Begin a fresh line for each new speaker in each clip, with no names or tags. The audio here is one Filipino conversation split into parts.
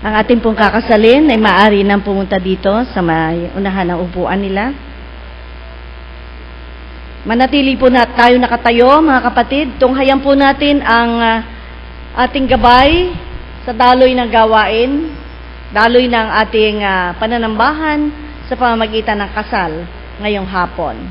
Ang ating pong kakasalin ay maaari nang pumunta dito sa may unahan ng upuan nila. Manatili po na tayo nakatayo, mga kapatid. Tunghayan po natin ang ating gabay sa daloy ng gawain, daloy ng ating pananambahan sa pamamagitan ng kasal ngayong hapon.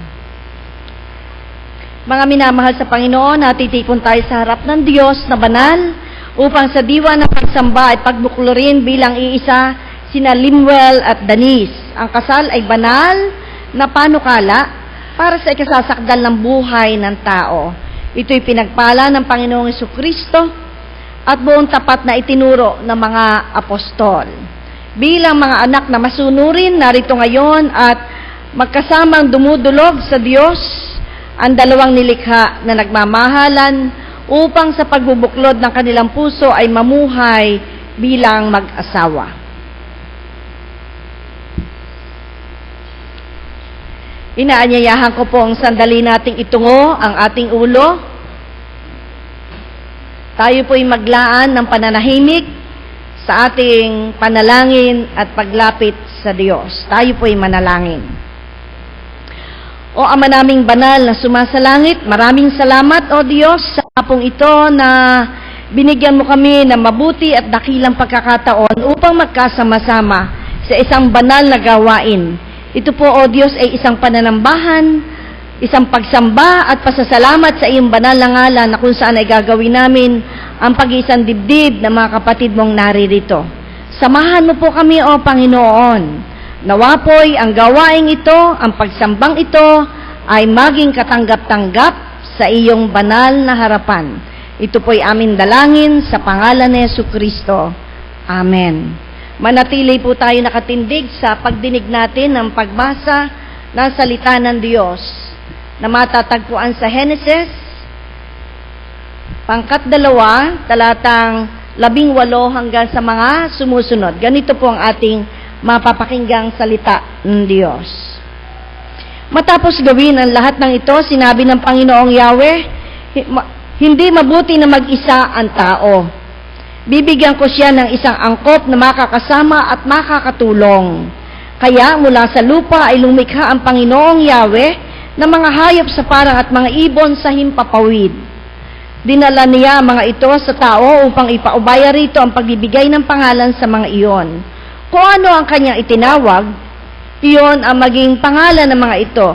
Mga minamahal sa Panginoon, natitipon tayo sa harap ng Diyos na banal upang sa diwa ng pagsamba at pagbuklorin bilang iisa sina Limuel at Denise. Ang kasal ay banal na panukala para sa ikasasakdal ng buhay ng tao. Ito'y pinagpala ng Panginoong Jesucristo at buong tapat na itinuro ng mga apostol. Bilang mga anak na masunurin, narito ngayon at magkasamang dumudulog sa Diyos ang dalawang nilikha na nagmamahalan upang sa pagbubuklod ng kanilang puso ay mamuhay bilang mag-asawa. Inaanyayahan ko pong sandali nating itungo ang ating ulo. Tayo po'y maglaan ng pananahimik sa ating panalangin at paglapit sa Diyos. Tayo po'y manalangin. O Ama naming banal na sumasalangit, maraming salamat, O Diyos, sa hapong ito na binigyan mo kami ng mabuti at dakilang pagkakataon upang magkasama-sama sa isang banal na gawain. Ito po, O Diyos, ay isang pananambahan, isang pagsamba at pasasalamat sa iyong banal na ngalan na kung saan ay gagawin namin ang pag-iisang dibdib ng mga kapatid mong naririto. Samahan mo po kami, O Panginoon. Nawa po'y ang gawaing ito, ang pagsambang ito, ay maging katanggap-tanggap sa iyong banal na harapan. Ito po'y amin dalangin sa pangalan ni Jesucristo. Amen. Manatili po tayo nakatindig sa pagdinig natin ng pagbasa ng salita ng Diyos na matatagpuan sa Henesis, pangkat 2, talatang 18 hanggang sa mga sumusunod. Ganito po ang ating mapapakinggang salita ng Diyos. Matapos gawin ang lahat ng ito, sinabi ng Panginoong Yahweh, hindi mabuti na mag-isa ang tao. Bibigyan ko siya ng isang angkop na makakasama at makakatulong. Kaya mula sa lupa ay lumikha ang Panginoong Yahweh ng mga hayop sa parang at mga ibon sa himpapawid. Dinala niya ang mga ito sa tao upang ipaubaya rito ang pagbibigay ng pangalan sa mga iyon. Kung ano ang kanyang itinawag, iyon ang maging pangalan ng mga ito.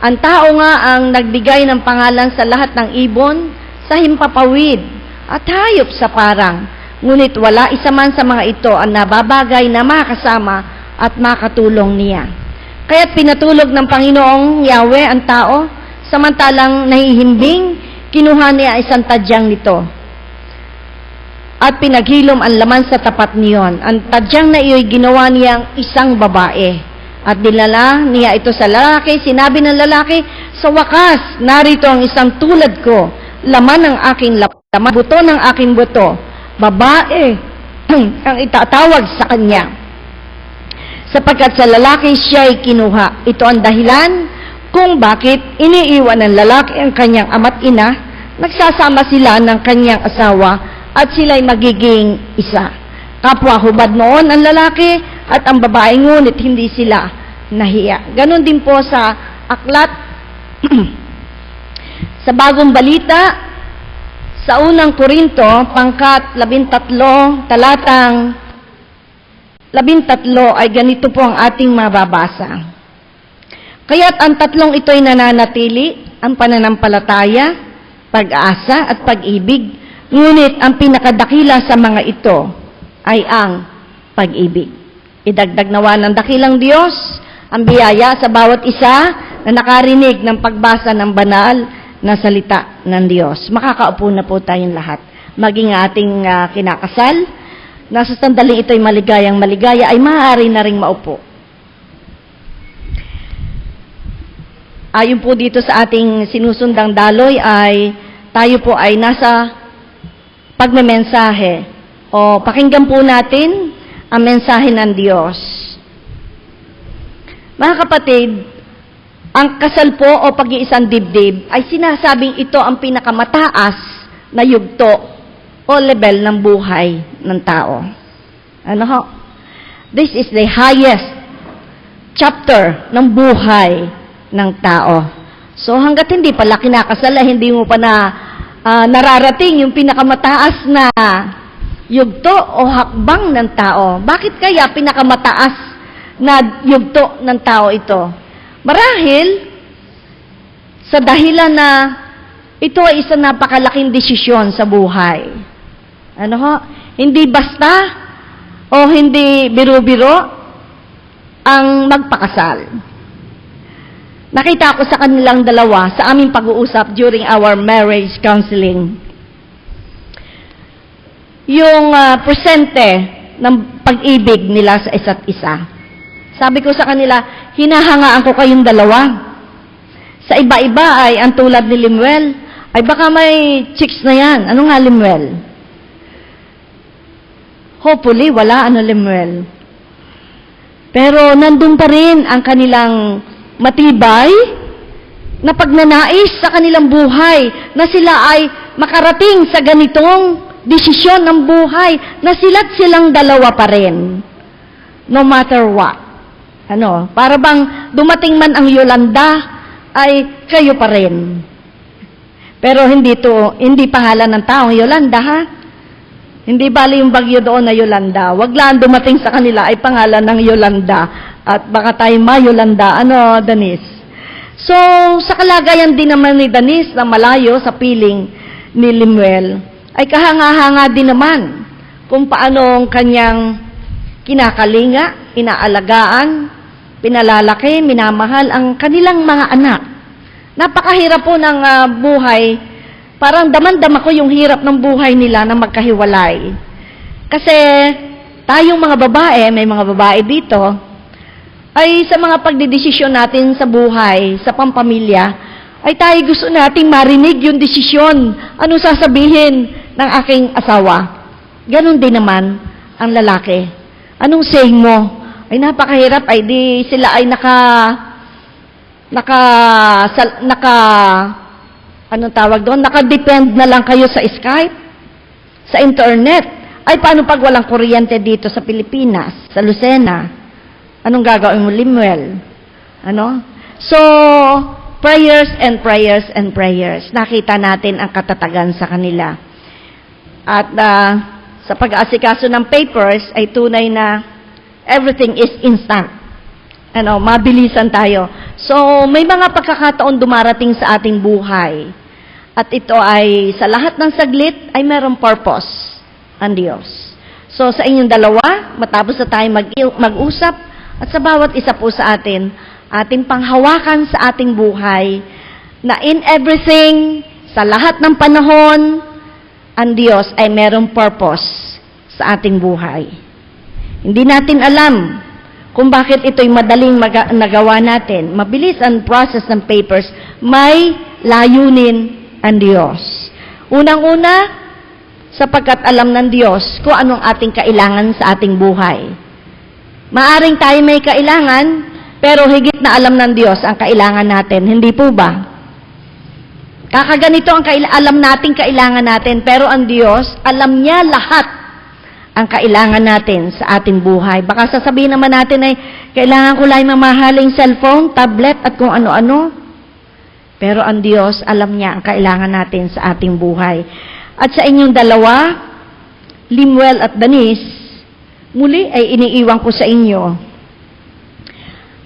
Ang tao nga ang nagbigay ng pangalan sa lahat ng ibon sa himpapawid at hayop sa parang. Ngunit wala isa man sa mga ito ang nababagay na makasama at makatulong niya. Kaya't pinatulog ng Panginoong Yahweh ang tao, samantalang nahihimbing, kinuha niya isang tadyang nito. At pinaghilom ang laman sa tapat niyon. Ang tadyang na iyo'y ginawa niyang isang babae. At dinala niya ito sa lalaki. Sinabi ng lalaki, sa wakas, narito ang isang tulad ko, laman ng aking laman, buto ng aking buto. Babae ang itatawag sa kanya. Sapagkat sa lalaki siya'y kinuha. Ito ang dahilan kung bakit iniiwan ng lalaki ang kanyang ama't ina, nagsasama sila ng kanyang asawa, at sila'y magiging isa. Kapwa hubad noon ang lalaki at ang babae, ngunit hindi sila nahiya. Ganon din po sa aklat sa Bagong Balita, sa unang Korinto, pangkat 13, talatang 13 ay ganito po ang ating mababasa. Kaya't ang tatlong ito'y nananatili, ang pananampalataya, pag-asa at pag-ibig. Ngunit ang pinakadakila sa mga ito ay ang pag-ibig. Idagdag nawa ng dakilang Diyos ang biyaya sa bawat isa na nakarinig ng pagbasa ng banal na salita ng Diyos. Makakaupo na po tayong lahat. Maging ating kinakasal, nasa sandaling ito'y maligayang maligaya, ay maaari na ring maupo. Ayon po dito sa ating sinusundang daloy ay tayo po ay nasa pagmemensahe o pakinggan po natin ang mensahe ng Diyos. Mga kapatid, ang kasal po o pag-iisang dibdib ay sinasabing ito ang pinakamataas na yugto o level ng buhay ng tao. Ano ho? This is the highest chapter ng buhay ng tao. So hanggat hindi pala kinakasala, hindi mo pa nararating yung pinakamataas na yugto o hakbang ng tao. Bakit kaya pinakamataas na yugto ng tao ito? Marahil sa dahilan na ito ay isang napakalaking desisyon sa buhay. Ano ho? Hindi basta o hindi biro-biro ang magpakasal. Nakita ko sa kanilang dalawa sa aming pag-uusap during our marriage counseling. Yung presente ng pag-ibig nila sa isa't isa. Sabi ko sa kanila, hinahangaan ko kayong dalawa. Sa iba-iba ay ang tulad ni Limuel, ay baka may chicks na yan. Ano nga Limuel? Hopefully, wala Limuel. Pero nandun pa rin ang kanilang matibay na pagnanais sa kanilang buhay na sila ay makarating sa ganitong desisyon ng buhay na silang dalawa pa rin. No matter what. Para bang dumating man ang Yolanda, ay kayo pa rin. Pero hindi pangalan ng taong Yolanda, ha? Hindi bali yung bagyo doon na Yolanda. Wag lang dumating sa kanila ay pangalan ng Yolanda. At baka tayo ma-Yolanda. Danis? So, sa kalagayan din naman ni Danis na malayo sa piling ni Limuel, ay kahanga-hanga din naman kung paano ang kanyang kinakalinga, inaalagaan, pinalalaki, minamahal ang kanilang mga anak. Napakahirap po ng buhay. Parang damandam ako yung hirap ng buhay nila na magkahiwalay. Kasi tayong mga babae, may mga babae dito, ay sa mga pagdidesisyon natin sa buhay, sa pampamilya, ay tayo gusto nating marinig yung desisyon. Ano sasabihin ng aking asawa? Ganon din naman ang lalaki. Anong saying mo? Ay napakahirap, ay di sila ay nakadepend na lang kayo sa Skype, sa internet. Ay, paano pag walang kuryente dito sa Pilipinas, sa Lucena? Anong gagawin mo, Limuel? So, prayers and prayers and prayers. Nakita natin ang katatagan sa kanila. At sa pag-aasikaso ng papers, ay tunay na everything is instant. Mabilisan tayo. So, may mga pagkakataon dumarating sa ating buhay. At ito ay, sa lahat ng saglit, ay mayroong purpose ang Diyos. So, sa inyong dalawa, matapos na tayo mag-usap, at sa bawat isa po sa atin, ating panghawakan sa ating buhay, na in everything, sa lahat ng panahon, ang Diyos ay mayroong purpose sa ating buhay. Hindi natin alam kung bakit ito'y madaling nagawa natin. Mabilis ang process ng papers, may layunin ang Diyos. Unang-una, sapagkat alam ng Diyos kung anong ating kailangan sa ating buhay. Maaring tayo may kailangan, pero higit na alam ng Diyos ang kailangan natin. Hindi po ba? Kakaganito ang alam nating kailangan natin, pero ang Diyos, alam niya lahat ang kailangan natin sa ating buhay. Baka sasabihin naman natin ay, kailangan ko lang mamahaling cellphone, tablet, at kung ano-ano. Pero ang Diyos, alam niya ang kailangan natin sa ating buhay. At sa inyong dalawa, Limuel at Danis, muli ay iniiwan ko sa inyo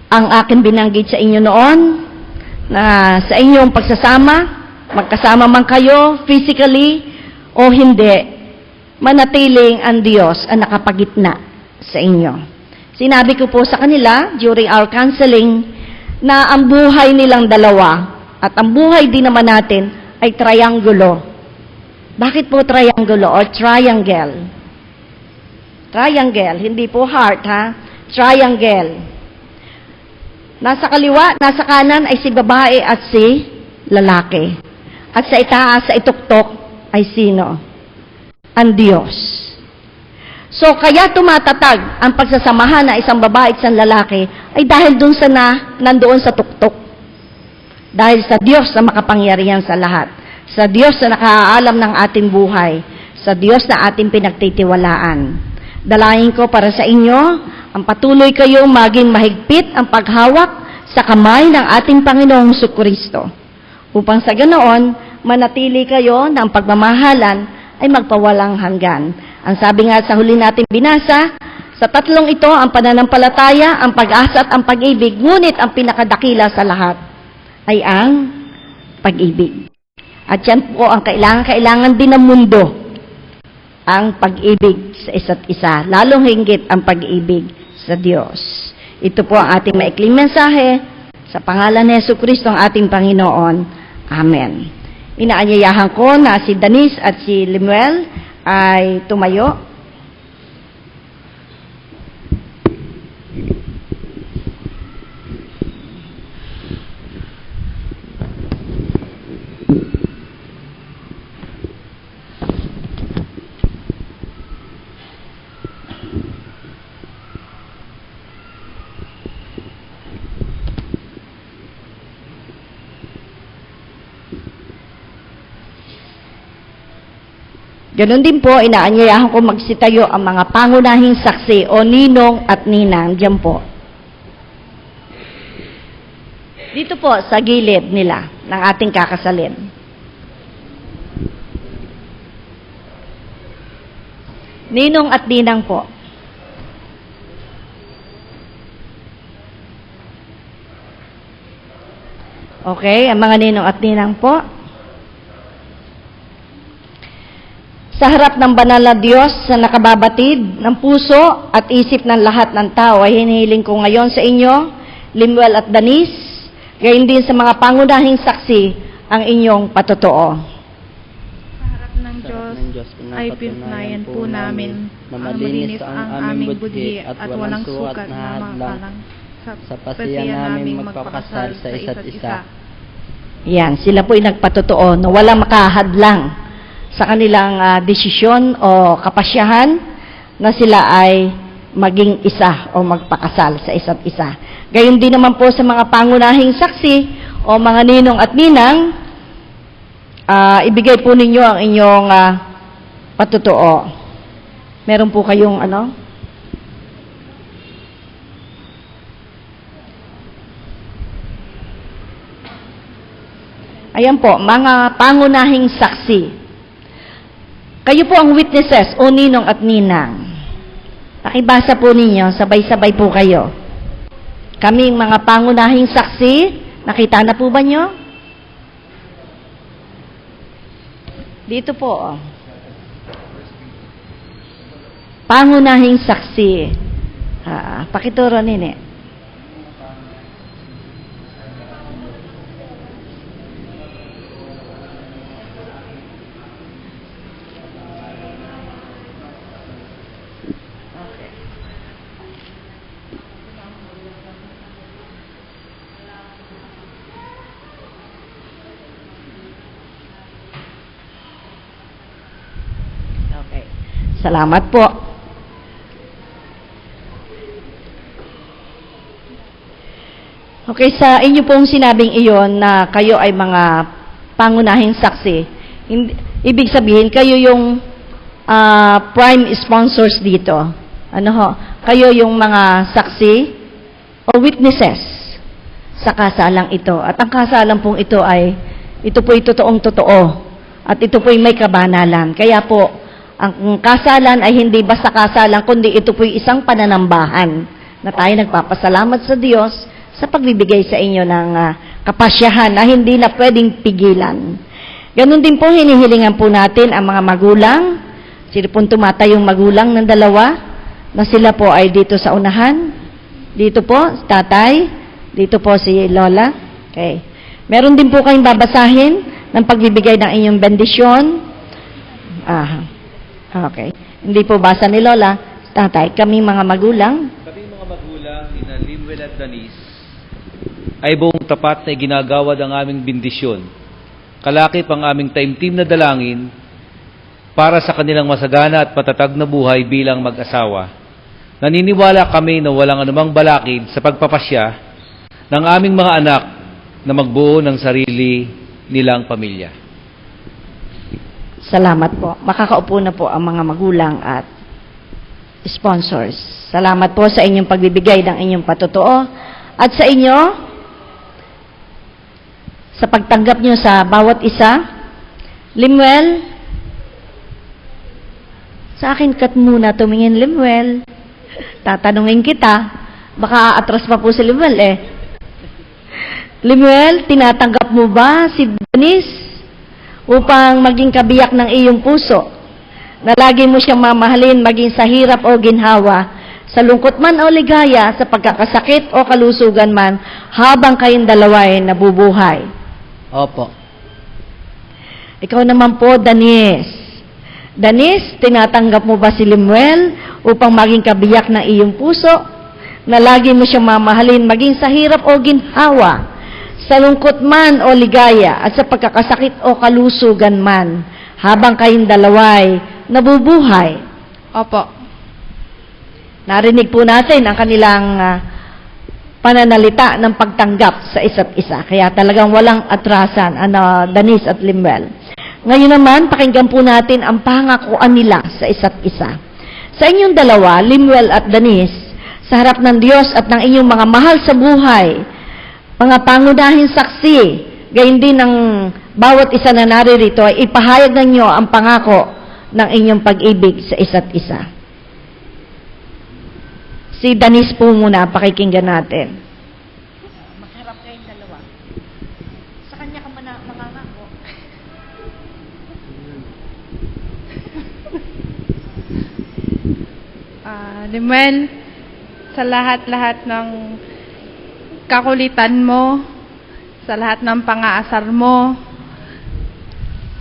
ang aking binanggit sa inyo noon, na sa inyong pagsasama, magkasama man kayo, physically, o hindi, manatiling ang Diyos ang nakapagitna sa inyo. Sinabi ko po sa kanila during our counseling na ang buhay nilang dalawa at ang buhay din naman natin ay triangulo. Bakit po triangulo or triangle? Triangle, hindi po heart, ha? Triangle. Nasa kaliwa, nasa kanan ay si babae at si lalaki. At sa itaas, sa ituktok ay sino? Ang Diyos. So, kaya tumatatag ang pagsasamahan na isang babae at isang lalaki ay dahil dun sa nandoon sa tuktok. Dahil sa Diyos na makapangyarihan sa lahat. Sa Diyos na nakaalam ng ating buhay. Sa Diyos na ating pinagtitiwalaan. Dalangin ko para sa inyo, ang patuloy kayong maging mahigpit ang paghawak sa kamay ng ating Panginoong Jesucristo, upang sa ganoon, manatili kayo na ang pagmamahalan ay magpawalang hanggan. Ang sabi nga sa huli natin binasa, sa tatlong ito, ang pananampalataya, ang pag-asa at ang pag-ibig, ngunit ang pinakadakila sa lahat ay ang pag-ibig. At yan po ang kailangan din ng mundo, ang pag-ibig sa isa't isa, lalong hinggit ang pag-ibig sa Diyos. Ito po ang ating maikling mensahe sa pangalan ni Jesucristo ang ating Panginoon. Amen. Inaanyayahan ko na si Denise at si Lemuel ay tumayo. Ganon din po, inaanyayahan ko magsitayo ang mga pangunahing saksi o ninong at ninang. Diyan po. Dito po, sa gilid nila ng ating kakasalin. Ninong at ninang po. Okay, ang mga ninong at ninang po. Sa harap ng banal na Diyos na nakababatid ng puso at isip ng lahat ng tao, ay hinihiling ko ngayon sa inyo, Lemuel at Denise, gayon din sa mga pangunahing saksi, ang inyong patotoo.
Sa harap ng Diyos ay pinatunayan po namin na malinis ang aming budhi at walang sukat na hadlang sa pasiyan naming magpakasal sa isa't isa.
Yan, sila po ay nagpatotoo na walang makahadlang sa kanilang desisyon o kapasyahan na sila ay maging isa o magpakasal sa isa't isa. Gayon din naman po sa mga pangunahing saksi o mga ninong at ninang, ibigay po ninyo ang inyong patotoo. Meron po kayong ano? Ayan po, mga pangunahing saksi. Kayo po ang witnesses o ninong at ninang. Pakibasa po ninyo, sabay-sabay po kayo. Kaming mga pangunahing saksi, nakita na po ba nyo? Dito po. Pangunahing saksi. Pakituro nini. Salamat po. Okay, sa inyo pong sinabing iyon na kayo ay mga pangunahing saksi, ibig sabihin, kayo yung prime sponsors dito. Ano ho? Kayo yung mga saksi o witnesses sa kasalang ito. At ang kasalang pong ito po'y totoong totoo. At ito po'y may kabanalan. Kaya po, ang kasalan ay hindi basta kasalan, kundi ito po'y isang pananambahan na tayo nagpapasalamat sa Diyos sa pagbibigay sa inyo ng kapasyahan na hindi na pwedeng pigilan. Ganon din po, hinihilingan po natin ang mga magulang. Sino pong tumatayong magulang ng dalawa na sila po ay dito sa unahan. Dito po, tatay. Dito po si Lola. Okay. Meron din po kayong babasahin ng pagbibigay ng inyong bendisyon. Okay. Hindi po basa ni Lola. Tatay, kami mga magulang.
Kami mga magulang, nina Lemuel at Denise, ay buong tapat na ginagawad ang aming bendisyon. Kalakip ang aming taimtim na dalangin para sa kanilang masagana at patatag na buhay bilang mag-asawa. Naniniwala kami na walang anumang balakid sa pagpapasya ng aming mga anak na magbuo ng sarili nilang pamilya.
Salamat po. Makakaupo na po ang mga magulang at sponsors. Salamat po sa inyong pagbibigay ng inyong patotoo at sa inyo, sa pagtanggap nyo sa bawat isa. Limuel, sa akin kat muna tumingin, Limuel. Tatanungin kita, baka aatras pa po si Limuel eh. Limuel, tinatanggap mo ba si Denise upang maging kabiyak ng iyong puso? Na lagi mo siyang mamahalin maging sa hirap o ginhawa, sa lungkot man o ligaya, sa pagkakasakit o kalusugan man, habang kayong dalawa ay nabubuhay.
Opo.
Ikaw naman po, Denise. Denise, tinatanggap mo ba si Limuel upang maging kabiyak ng iyong puso, na lagi mo siyang mamahalin maging sa hirap o ginhawa, sa lungkot man o ligaya, at sa pagkakasakit o kalusugan man, habang kayong dalaway nabubuhay?
Opo.
Narinig po natin ang kanilang pananalita ng pagtanggap sa isa't isa. Kaya talagang walang atrasan, Denise at Limuel. Ngayon naman, pakinggan po natin ang pangakuan nila sa isa't isa. Sa inyong dalawa, Limuel at Denise, sa harap ng Diyos at ng inyong mga mahal sa buhay, mga pangunahing saksi, gayon din ng bawat isa na naririto, ay ipahayag ninyo ang pangako ng inyong pag-ibig sa isa't isa. Si Denise po muna, pakikinggan natin. Magharap kayong dalawa. Sa kanya ka mangangako.
Limuel, sa lahat-lahat ng kakulitan mo, sa lahat ng pang-aasar mo,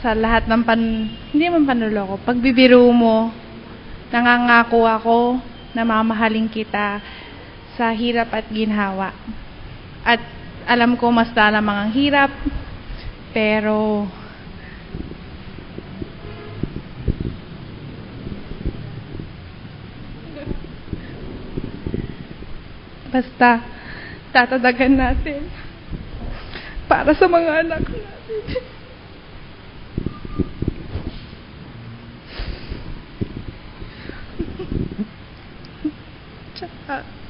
sa lahat ng hindi man panuloko, pagbibiro mo, nangangako ako na mamahalin kita sa hirap at ginhawa. At alam ko mas lamang ang hirap, pero basta tatadagan natin para sa mga anak natin.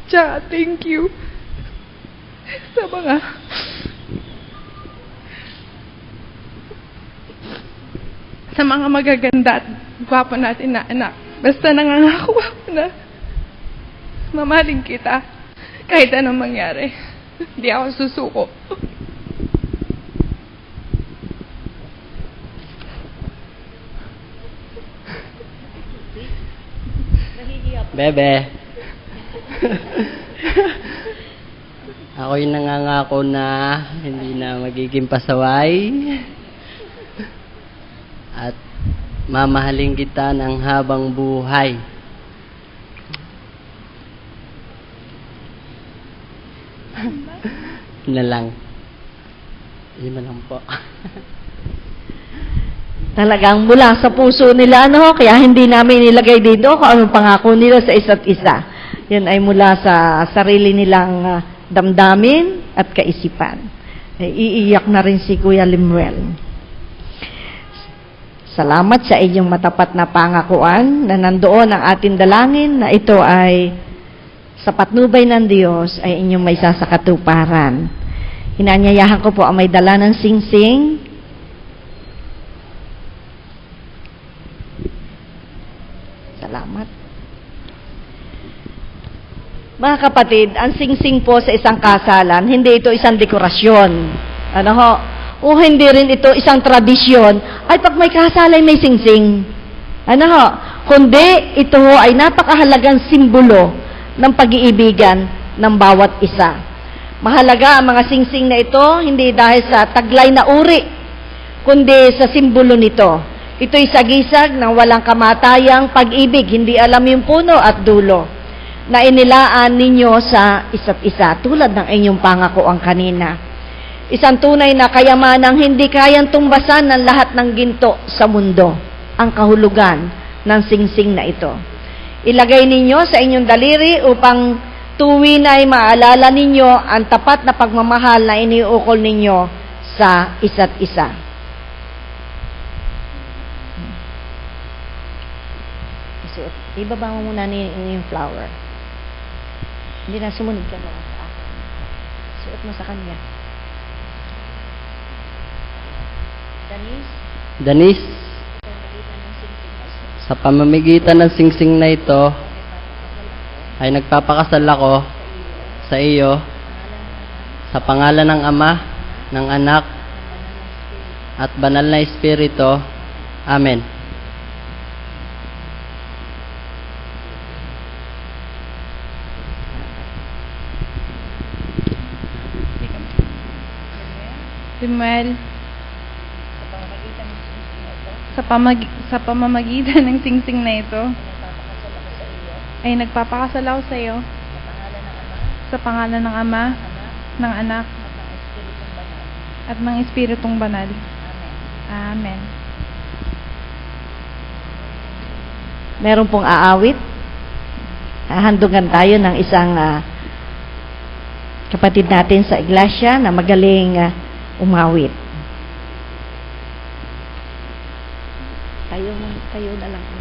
Tsaka, thank you sa mga magaganda at gwapo natin na anak. Basta nangangako ako na mamahalin kita kahit anong mangyari. Hindi ako susuko.
Bebe. Ako yung nangangako na hindi na magiging pasaway at mamahalin kita ng habang buhay. Na lang. Yun na lang po.
Talagang mula sa puso nila, kaya hindi namin nilagay dito kung anong pangako nila sa isa't isa. Yan ay mula sa sarili nilang damdamin at kaisipan. Iiyak na rin si Kuya Limuel. Salamat sa inyong matapat na pangakuan na nandoon ang ating dalangin na ito ay sa patnubay ng Diyos ay inyong may sasakatuparan. Hinanyayahan ko po ang may dala ng singsing. Salamat. Mga kapatid, ang singsing po sa isang kasalan, hindi ito isang dekorasyon. O hindi rin ito isang tradisyon. Ay, pag may kasalan, may singsing. Kundi ito ay napakahalagang simbolo ng pag-iibigan ng bawat isa. Mahalaga ang mga singsing na ito, hindi dahil sa taglay na uri, kundi sa simbolo nito. Ito'y sagisag ng walang kamatayang pag-ibig, hindi alam yung puno at dulo, na inilaan ninyo sa isa't isa, tulad ng inyong pangakuan kanina. Isang tunay na kayamanang hindi kayang tumbasan ng lahat ng ginto sa mundo, ang kahulugan ng singsing na ito. Ilagay ninyo sa inyong daliri upang tuwi na ay maalala ninyo ang tapat na pagmamahal na iniukol ninyo sa isa't isa. suot. Ibaba mo muna yung flower. Hindi na, sumunod ka na lang sa akin. Suot mo sa kanya.
Danis, sa pamamagitan ng singsing na ito, ay nagpapakasal ako sa iyo sa pangalan ng Ama, ng Anak, at Banal na Espiritu. Amen.
Limuel, sa pamamagitan ng singsing na ito, ay nagpapakasal ako sa iyo sa pangalan ng Ama, ng Anak, at ng Espiritong Banal. Amen.
Meron pong aawit. Hahandugan tayo ng isang kapatid natin sa iglesia na magaling umawit. Tayo na lang.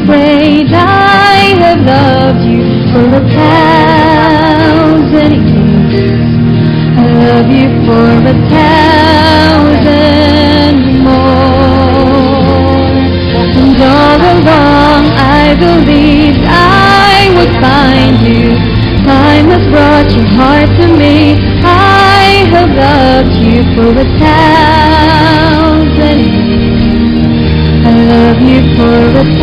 afraid I have loved you for 1,000 love you for 1,000 more. And all along I believed I would find you. Time has brought your heart to me. I have loved you for 1,000 years. I love you for 1,000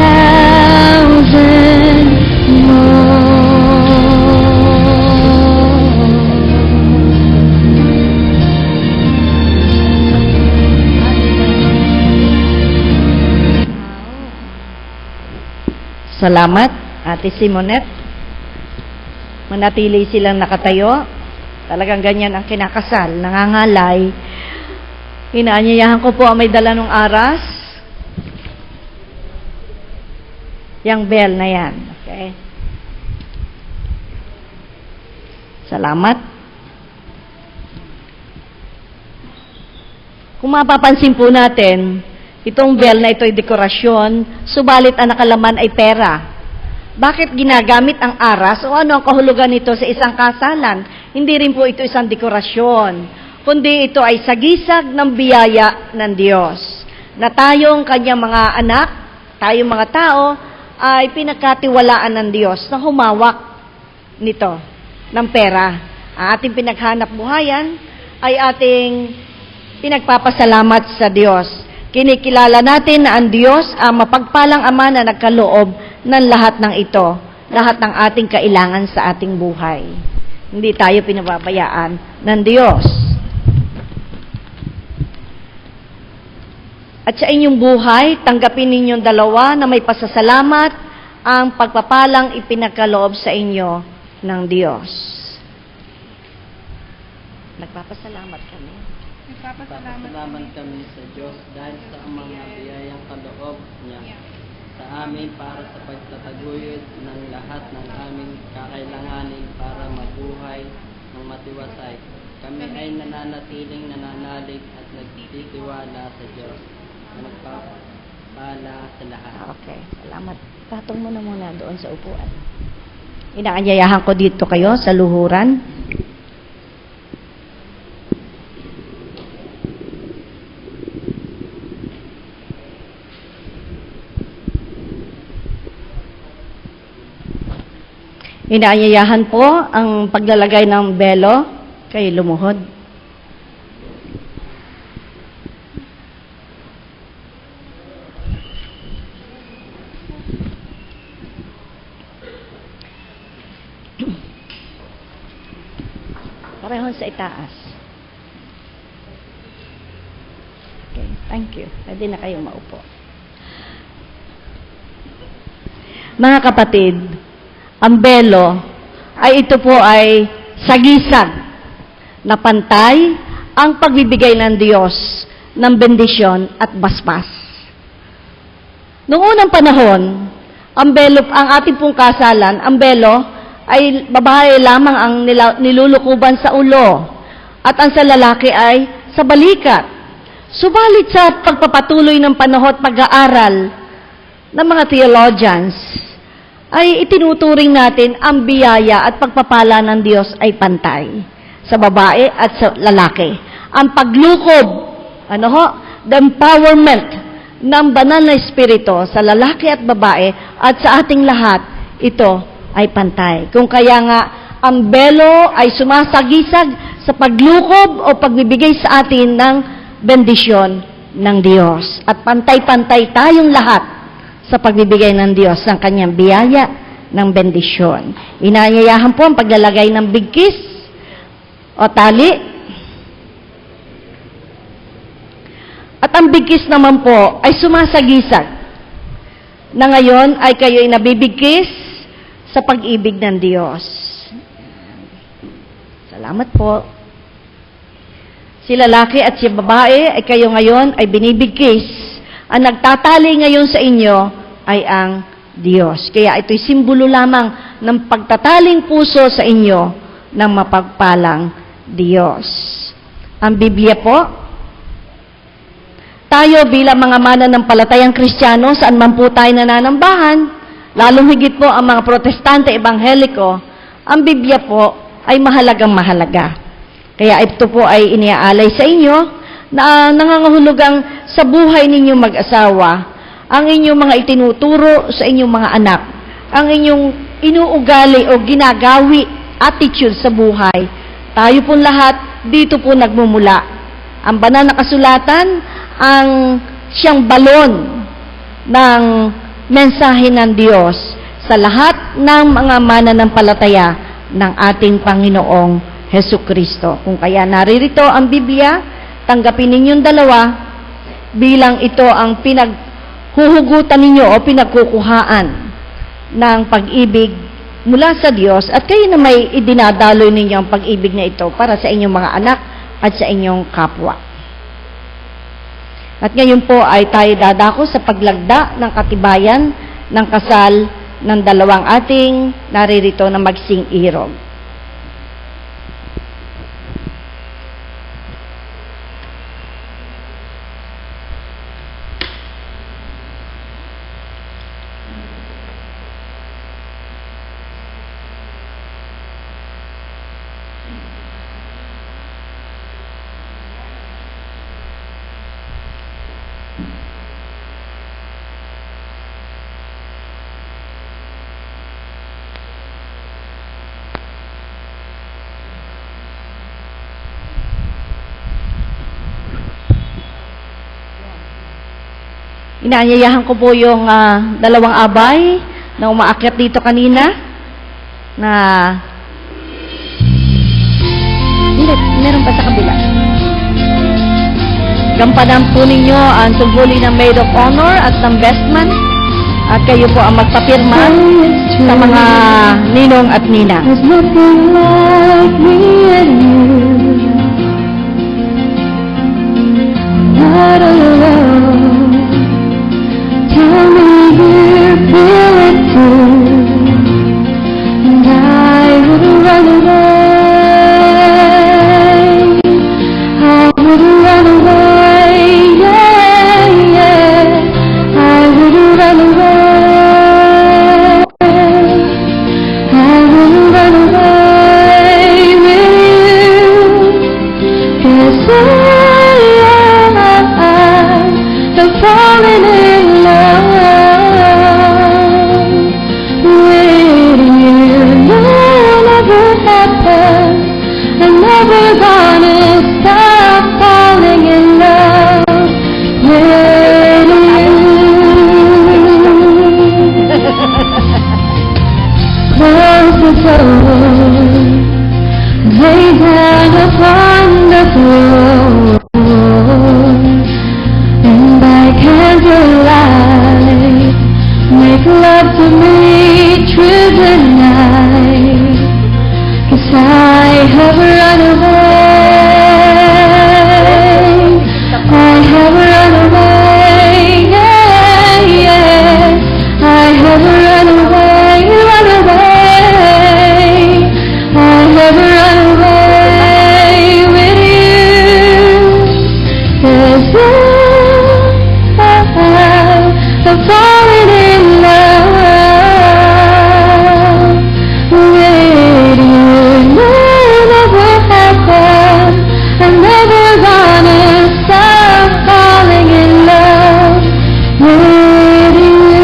Salamat, Ate Simonette. Manatili silang nakatayo. Talagang ganyan ang kinakasal, nangangalay. Inaanyayahan ko po ang may dala ng aras. Yang bell na yan. Okay? Salamat. Kung mapapansin po natin, itong bell na ito ay dekorasyon, subalit ang nakalaman ay pera. Bakit ginagamit ang aras o ano ang kahulugan nito sa isang kasalan? Hindi rin po ito isang dekorasyon, kundi ito ay sagisag ng biyaya ng Diyos. Na tayong kanyang mga anak, tayong mga tao, ay pinagkatiwalaan ng Diyos na humawak nito, ng pera. Ang ating pinaghanap buhayan ay ating pinagpapasalamat sa Diyos. Kinikilala natin na ang Diyos ang mapagpalang Ama na nagkaloob ng lahat ng ito, lahat ng ating kailangan sa ating buhay. Hindi tayo pinababayaan ng Diyos. At sa inyong buhay, tanggapin ninyong dalawa na may pasasalamat ang pagpapalang ipinagkaloob sa inyo ng Diyos. Nagpapasalamat kami.
Nagpapasalamat kami sa Diyos dahil sa mga biyayang kaloob niya sa amin para sa pagtataguyod ng lahat ng aming kakailanganin para mabuhay ng matiwasay. Kami ay nananatiling nananalig at nagtitiwala sa Diyos na nagpapala sa lahat.
Okay, salamat. Patong mo na muna doon sa upuan. Inaanyayahan ko dito kayo sa luhuran. Inaanyayahan po ang paglalagay ng belo kay lumuhod. Parehon sa itaas. Okay, thank you. Pwede na kayo maupo. Mga kapatid, ang belo ay ito po ay sagisag na pantay ang pagbibigay ng Diyos ng bendisyon at basbas. Noong unang panahon, ang ating pong kasalan, ang belo ay babae lamang ang nilulukuban sa ulo at ang sa lalaki ay sa balikat. Subalit sa pagpapatuloy ng panahon at pag-aaral ng mga theologians, ay itinuturing natin ang biyaya at pagpapala ng Diyos ay pantay sa babae at sa lalaki. Ang paglukob, the empowerment ng banal na espiritu sa lalaki at babae at sa ating lahat, ito ay pantay. Kung kaya nga, ang belo ay sumasagisag sa paglukob o pagbibigay sa atin ng bendisyon ng Diyos. At pantay-pantay tayong lahat sa pagbibigay ng Diyos ng kanyang biyaya ng bendisyon. Inaanyayahan po ang paglalagay ng bigkis o tali. At ang bigkis naman po ay sumasagisag na ngayon ay kayo ay nabibigkis sa pag-ibig ng Diyos. Salamat po. Si lalaki at si babae ay kayo ngayon ay binibigkis. Ang nagtatali ngayon sa inyo ay ang Diyos. Kaya ito'y simbolo lamang ng pagtataling puso sa inyo ng mapagpalang Diyos. Ang Biblia po, tayo bilang mga mananampalatayang Kristiyano, saan man po tayo nananambahan, lalong higit po ang mga protestante ebangheliko, ang Biblia po ay mahalagang mahalaga. Kaya ito po ay iniaalay sa inyo na nangangahulugang sa buhay ninyo mag-asawa, ang inyong mga itinuturo sa inyong mga anak, ang inyong inuugali o ginagawi, attitude sa buhay. Tayo po lahat, dito po nagmumula. Ang banal na kasulatan, ang siyang balon ng mensahe ng Diyos sa lahat ng mga mananampalataya ng ating Panginoong Hesukristo. Kung kaya naririto ang Biblia, tanggapin ninyong dalawa bilang ito ang pinaghuhugutan ninyo o pinagkukuhaan ng pag-ibig mula sa Diyos at kayo na may idinadaloy ninyo ang pag-ibig na ito para sa inyong mga anak at sa inyong kapwa. At ngayon po ay tayo dadako sa paglagda ng katibayan ng kasal ng dalawang ating naririto na magsing irog. Inaanyayahan ko po yung dalawang abay na umaakyat dito kanina na hindi, meron pa sa kabila. Gampanan po ninyo ang tungkulin ng Maid of Honor at ng Bestman at kayo po ang magpapirma sa mga ninong at ninang.
There's nothing like me and you. Not alone. Tell me you feel it too, and I would run away. I would run away, yeah, yeah. I would run away. I would run away with you, 'cause I'm falling in love with you. It'll never happen. I'm never gonna stop falling in love with you. Close the door, lay down upon the floor. Candlelight, make love to me through the night, 'cause I have run away, I have run away, yeah, yeah, I have run away, I have run away with you, 'cause I'm falling in love with you. It'll never happen. I'm never gonna stop falling in love with you.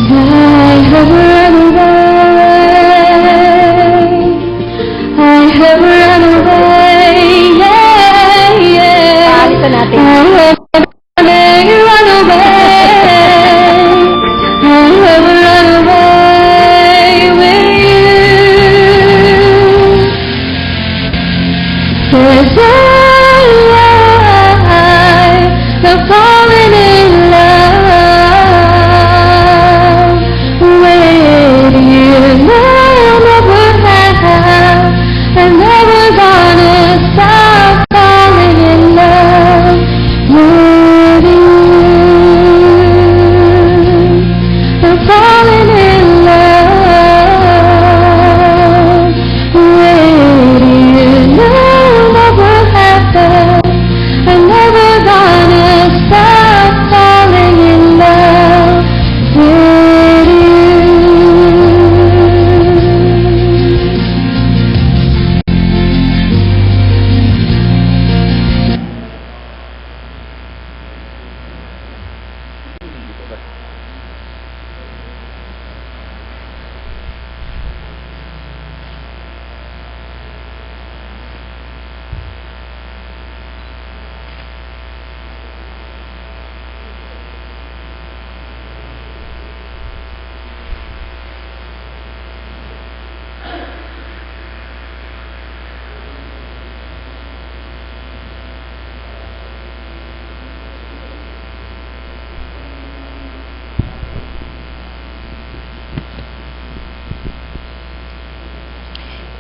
I have run away, I have run away, yeah, yeah.
Paalitan natin.
I have run away, I have run away with you. 'Cause I'm falling in love with you. I'll never have, I'll never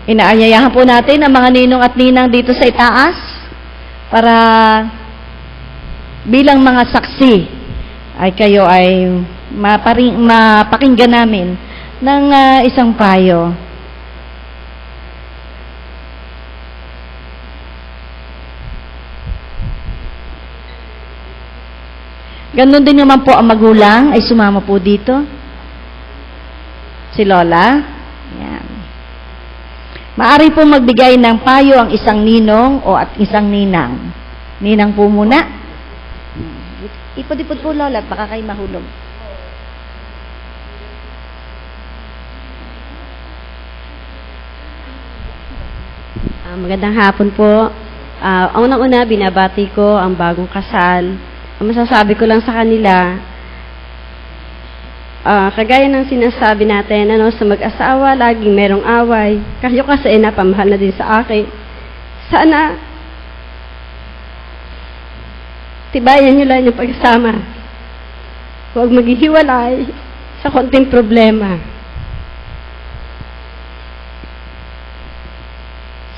Inaanyayahan po natin ang mga ninong at ninang dito sa itaas para bilang mga saksi ay kayo ay mapakinggan namin ng isang payo. Ganon din naman po ang magulang ay sumama po dito. Si Lola. Yan. Maari po magbigay ng payo ang isang ninong o at isang ninang. Ninang po muna. Ipod-ipod po, Lola, at baka kayo mahulog.
Magandang hapon po. Unang-una, binabati ko ang bagong kasal. Ang masasabi ko lang sa kanila, kagaya ng sinasabi natin, sa mag-asawa, laging merong away. Kayo kasi napamahal na din sa akin. Sana, tibayan nyo lang yung pagsama. Huwag maghihiwalay sa konting problema.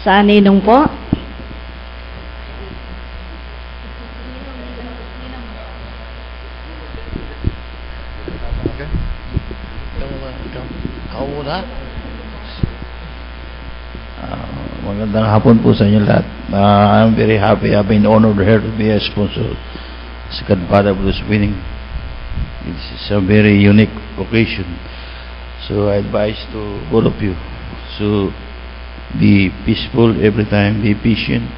Sa ninong po?
Magandang hapon po sa inyo lahat. I'm very happy. I've been honored here to be a sponsor, second father of this wedding. It's a very unique occasion. So I advise to all of you to be peaceful every time, be patient.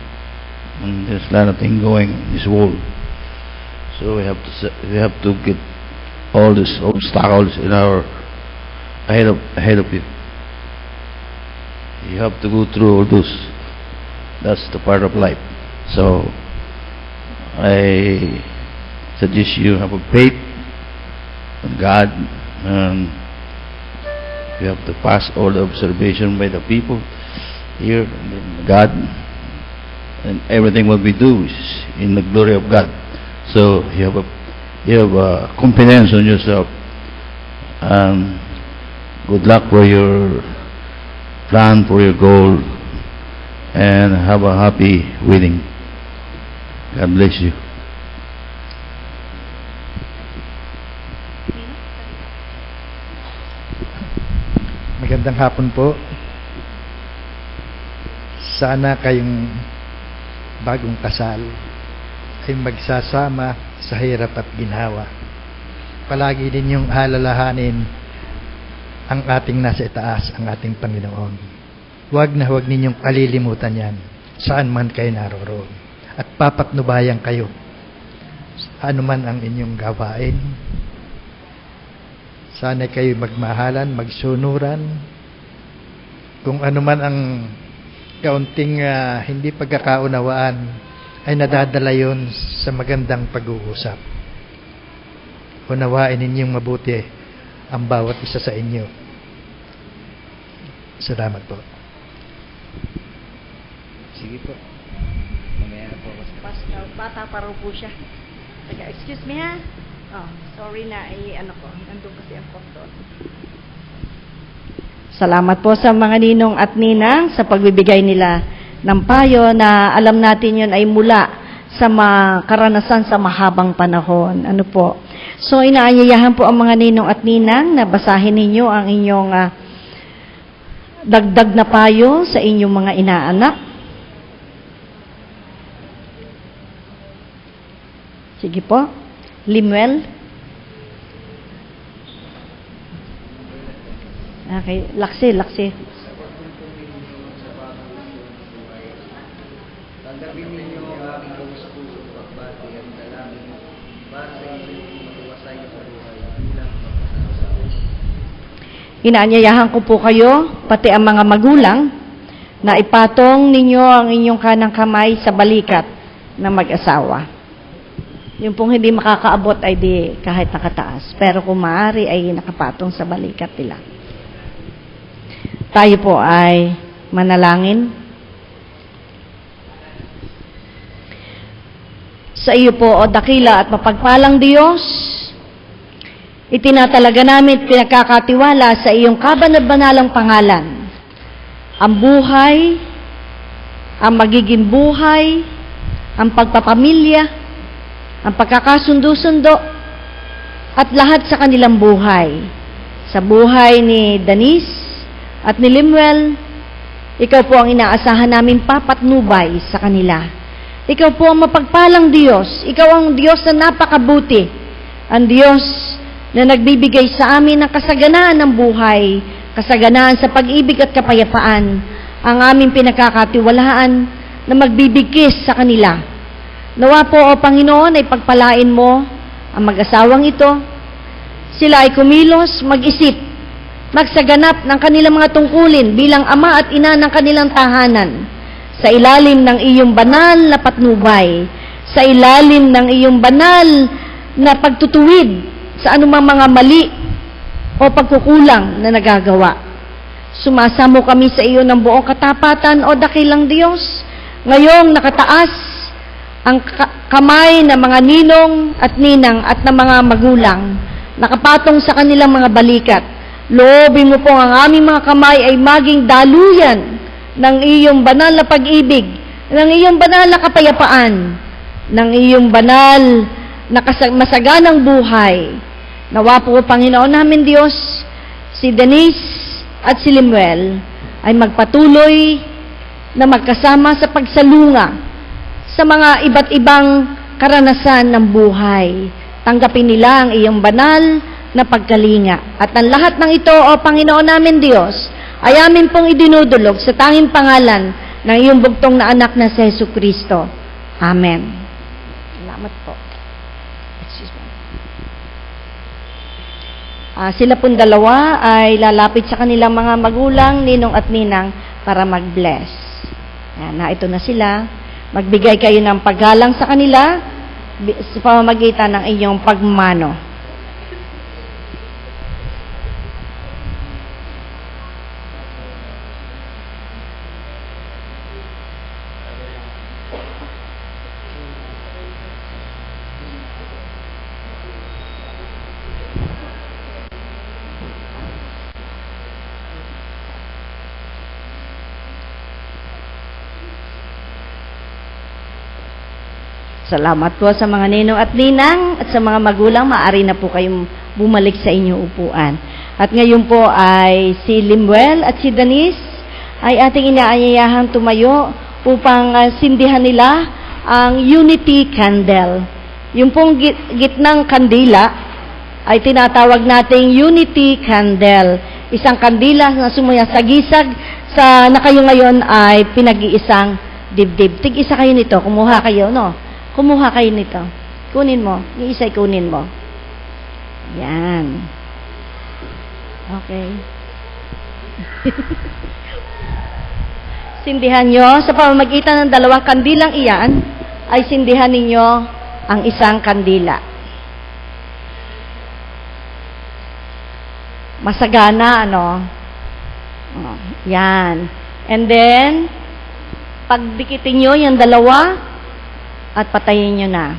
And there's a lot of things going in this world. So we have to get all these obstacles in our ahead of you. You have to go through all those. That's the part of life. So I suggest you have a faith in God, and you have to pass all the observation by the people here, and God, and everything what we do is in the glory of God. So you have a confidence on yourself. Good luck for your plan, for your goal, and have a happy wedding. God bless you.
Magandang hapon po. Sana kayong bagong kasal ay magsasama sa hirap at ginhawa. Palagi din yung alalahanin ang ating nasa itaas, ang ating Panginoon. Huwag na huwag ninyong kalilimutan yan, saan man kayo naroroon. At papatnubayan kayo, ano man ang inyong gawain. Sana kayo magmahalan, magsunuran. Kung ano man ang kaunting hindi pagkakaunawaan, ay nadadala yun sa magandang pag-uusap. Unawain ninyong mabuti ang bawat isa sa inyo. Salamat po.
Sige po. Mamaya na po ako.
Pascal, bata pa raw po siya. Teka, excuse me ha. Oh, sorry na, nandun kasi ang doktor. Salamat po sa mga ninong at ninang sa pagbibigay nila ng payo na alam natin yun ay mula sa karanasan sa mahabang panahon. Ano po? So, inaanyayahan po ang mga ninong at ninang na basahin ninyo ang inyong dagdag na payo sa inyong mga inaanak. Sige po. Limuel. Okay. Laksi.
Tanggapin ninyo ang aking kauspuso pagbati at dalangin para sa inyong matuwasay sa buhay bilang magkasawa.
Inaanyayahan ko po kayo, pati ang mga magulang, na ipatong ninyo ang inyong kanang kamay sa balikat ng mag-asawa. Yung pong hindi makakaabot ay di kahit nakataas. Pero kung maaari ay nakapatong sa balikat nila. Tayo po ay manalangin. Sa iyo po, o dakila at mapagpalang Diyos, itinatalaga namin, pinagkakatiwala sa iyong kabanal-banalang pangalan, ang buhay, ang magiging buhay, ang pagpapamilya, ang pagkakasundo-sundo, at lahat sa kanilang buhay. Sa buhay ni Denise at ni Limuel, ikaw po ang inaasahan namin papatnubay sa kanila. Ikaw po ang mapagpalang Diyos. Ikaw ang Diyos na napakabuti. Ang Diyos na nagbibigay sa amin ng kasaganaan ng buhay, kasaganaan sa pag-ibig at kapayapaan, ang aming pinagkakatiwalaan na magbibigkis sa kanila. Nawa po, O Panginoon, ay pagpalain mo ang mag-asawang ito. Sila ay kumilos, mag-isip, magsaganap ng kanilang mga tungkulin bilang ama at ina ng kanilang tahanan sa ilalim ng iyong banal na patnubay, sa ilalim ng iyong banal na pagtutuwid sa anumang mga mali o pagkukulang na nagagawa. Sumasamo kami sa iyo ng buong katapatan, O dakilang Diyos. Ngayong nakataas ang kamay ng mga ninong at ninang at ng mga magulang, nakapatong sa kanilang mga balikat. Loobin mo po ang aming mga kamay ay maging daluyan ng iyong banal na pag-ibig, ng iyong banal na kapayapaan, ng iyong banal na masaganang buhay. Nawa po, Panginoon namin Diyos, si Denise at si Limuel ay magpatuloy na magkasama sa pagsalunga sa mga iba't ibang karanasan ng buhay. Tanggapin nila ang iyong banal na pagkalinga. At ang lahat ng ito, O Panginoon namin Diyos, ay amin pong idinudulog sa tanging pangalan ng iyong bugtong na anak na si Jesucristo. Amen. Salamat po. Excuse me. Sila pong dalawa ay lalapit sa kanilang mga magulang, ninong at ninang, para mag-bless. Ito na sila. Magbigay kayo ng paggalang sa kanila sa pamamagitan ng inyong pagmano. Salamat po sa mga ninong at ninang at sa mga magulang. Maaari na po kayong bumalik sa inyong upuan. At ngayon po ay si Limuel at si Denise ay ating inaanyayahang tumayo upang sindihan nila ang Unity Candle. Yung pong gitnang kandila ay tinatawag nating Unity Candle. Isang kandila na sumasagisag na kayo ngayon ay pinag-iisang dibdib. Tig-isa kayo nito. Kumuha kayo, no? Kumuha kayo nito. Kunin mo. Yung isa'y kunin mo. Yan. Okay. Sindihan nyo. Sa pamamagitan ng dalawang kandilang iyan, ay sindihan ninyo ang isang kandila. Masagana, ano? Oh, yan. And then, pagdikitin nyo yung dalawa, at patayin nyo na.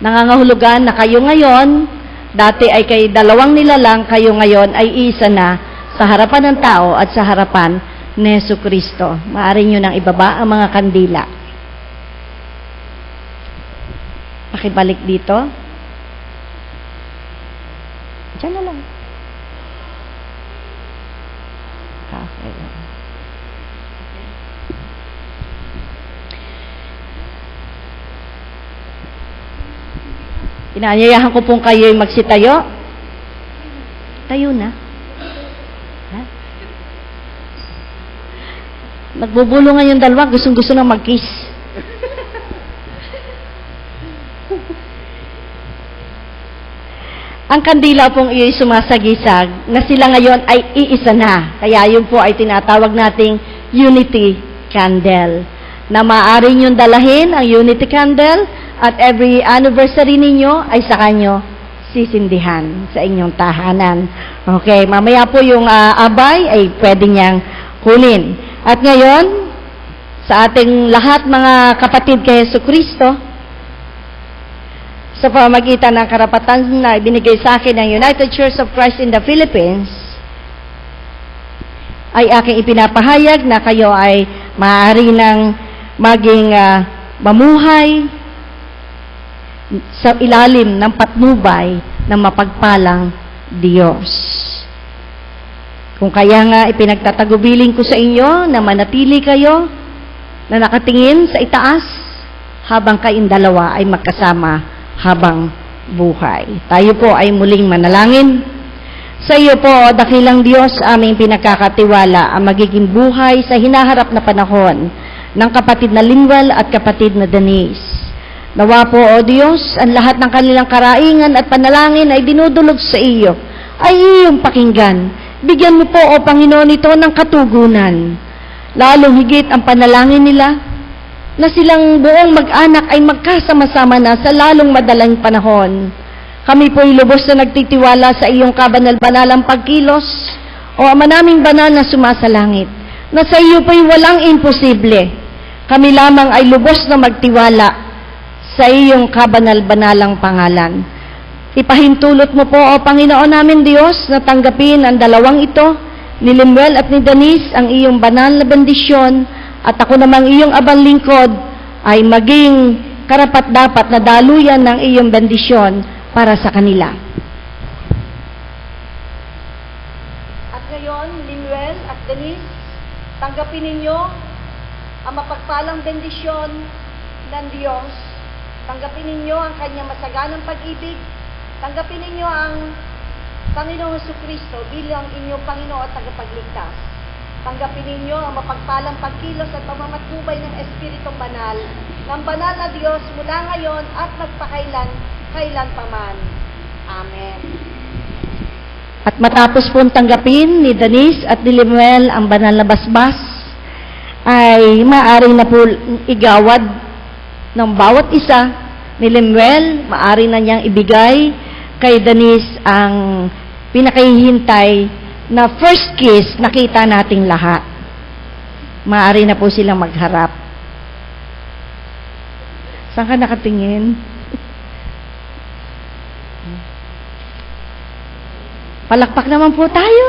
Nangangahulugan na kayo ngayon, dati ay kay dalawang nilalang, kayo ngayon ay isa na sa harapan ng tao at sa harapan ni Jesucristo. Maaari nyo nang ibaba ang mga kandila. Pakibalik dito. Diyan na lang. Okay. Inaanyayahan ko pong kayo'y magsitayo. Tayo na. Ha? Nagbubulungan yung dalawa, gustong-gusto nang mag-kiss. Ang kandila pong iyo'y sumasagisag na sila ngayon ay iisa na. Kaya yun po ay tinatawag nating Unity Candle. Na maaari niyong dalahin ang Unity Candle at every anniversary ninyo ay sa kanyo sisindihan sa inyong tahanan. Okay, mamaya po yung abay ay pwede niyang kunin. At ngayon, sa ating lahat mga kapatid kay Jesucristo, sa pamamagitan ng karapatan na ibinigay sa akin ng United Church of Christ in the Philippines, ay aking ipinapahayag na kayo ay maaari ng maging mamuhay sa ilalim ng patnubay ng mapagpalang Diyos. Kung kaya nga ipinagtatagubilin ko sa inyo na manatili kayo na nakatingin sa itaas habang kayong dalawa ay magkasama habang buhay. Tayo po ay muling manalangin. Sa iyo po, dakilang Diyos, aming pinagkakatiwala ang magiging buhay sa hinaharap na panahon ng kapatid na Linwell at kapatid na Denise. Nawa po, O Diyos, ang lahat ng kanilang karaingan at panalangin ay dinudulog sa iyo, ay iyong pakinggan. Bigyan mo po, O Panginoon, ito ng katugunan. Lalong higit ang panalangin nila, na silang buong mag-anak ay magkasama-sama na sa lalong madalang panahon. Kami po'y lubos na nagtitiwala sa iyong kabanal-banalang pagkilos, O Ama naming banal na sumasalangit, na sa iyo po'y walang imposible. Kami lamang ay lubos na magtiwala sa iyong kabanal-banalang pangalan. Ipahintulot mo po, O Panginoon namin Diyos, na tanggapin ang dalawang ito, ni Linwell at ni Denise, ang iyong banal na bendisyon, at ako namang iyong abang lingkod ay maging karapat-dapat na daluyan ng iyong bendisyon para sa kanila. At ngayon, Linwell at Denise, tanggapin ninyo ang mapagpalang bendisyon ng Diyos. Tanggapin ninyo ang kanyang masaganang pag-ibig. Tanggapin ninyo ang Panginoong Jesucristo bilang inyong Panginoon at tagapagligtas. Tanggapin ninyo ang mapagpalang pagkilos at pamamatnubay ng Espiritong Banal, ng banal na Diyos mula ngayon at magpakailan pa man. Amen. At matapos pong tanggapin ni Denise at ni Linwell ang banal na basbas, ay maaari na po igawad ng bawat isa. Ni Linwell, maaari na niyang ibigay kay Denise ang pinakahihintay na first kiss nakita nating lahat. Maaari na po silang magharap. Saan ka nakatingin? Palakpak naman po tayo.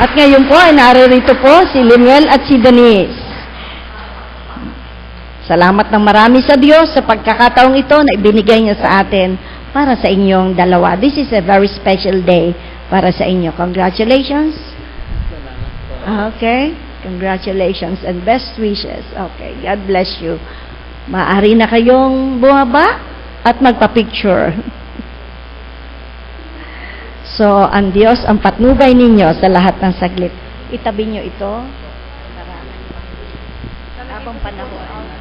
At ngayon po ay naririto po si Linwell at si Denise. Salamat ng marami sa Diyos sa pagkakataong ito na ibinigay niya sa atin para sa inyong dalawa. This is a very special day para sa inyo. Congratulations. Okay. Congratulations and best wishes. Okay. God bless you. Maaari na kayong bumaba at magpa-picture. So, ang Diyos ang patnubay ninyo sa lahat ng saglit. Itabi nyo ito. Habang panahon.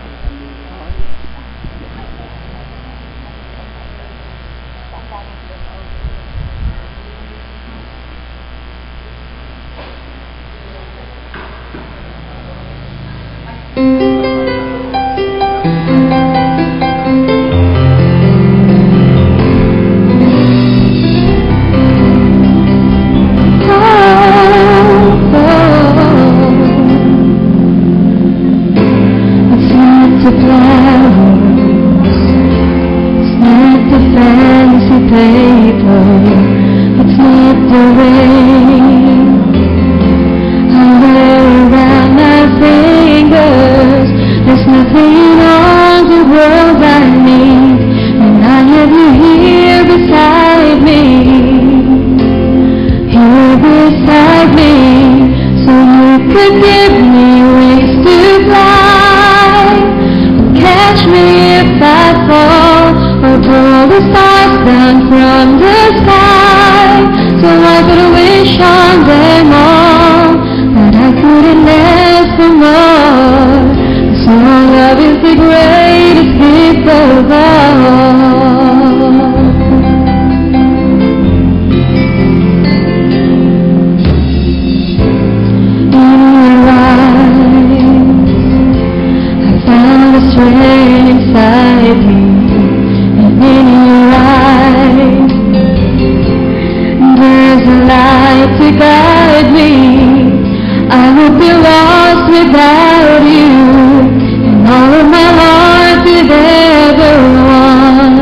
Without you, and all of my heart could ever want.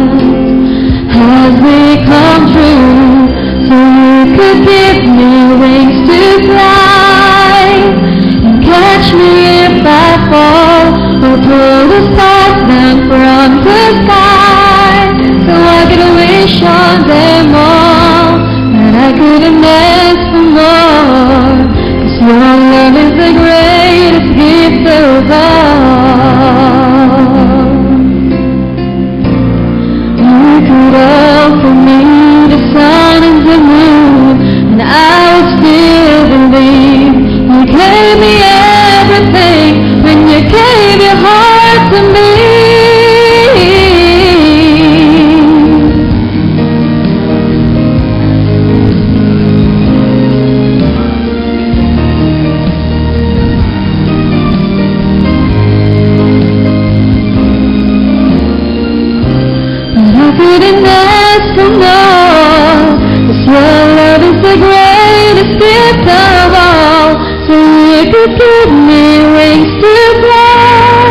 give me wings to fly.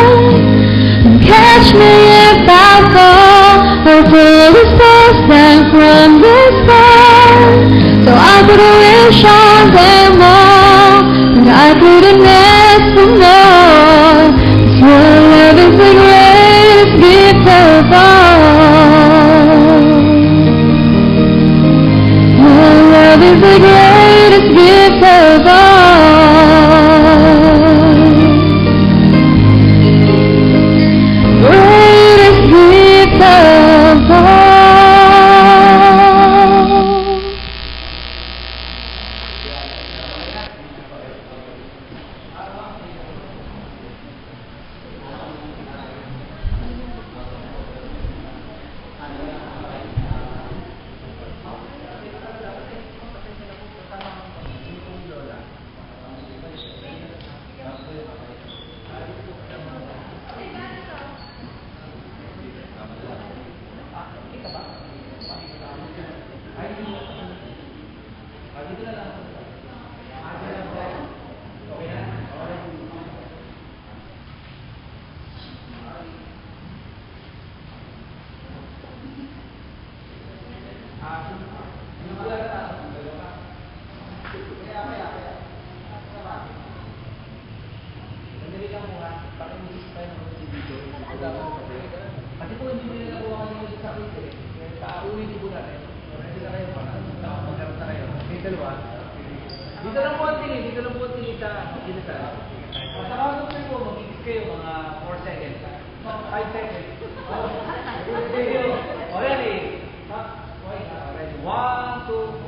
Catch me if I fall, or pull the stars down from the sky. So I could wish on them all, but I couldn't ask for more. 'Cause your love is the greatest gift of all. Your love is the greatest gift of all. Greatest gift of all.
Dito lang po ang tingin, dito lang po ang tingin sa ginita. Sa count of 3 po, mag-ibig kayo mga 4 seconds. 5 seconds. O, ready? 1, 2,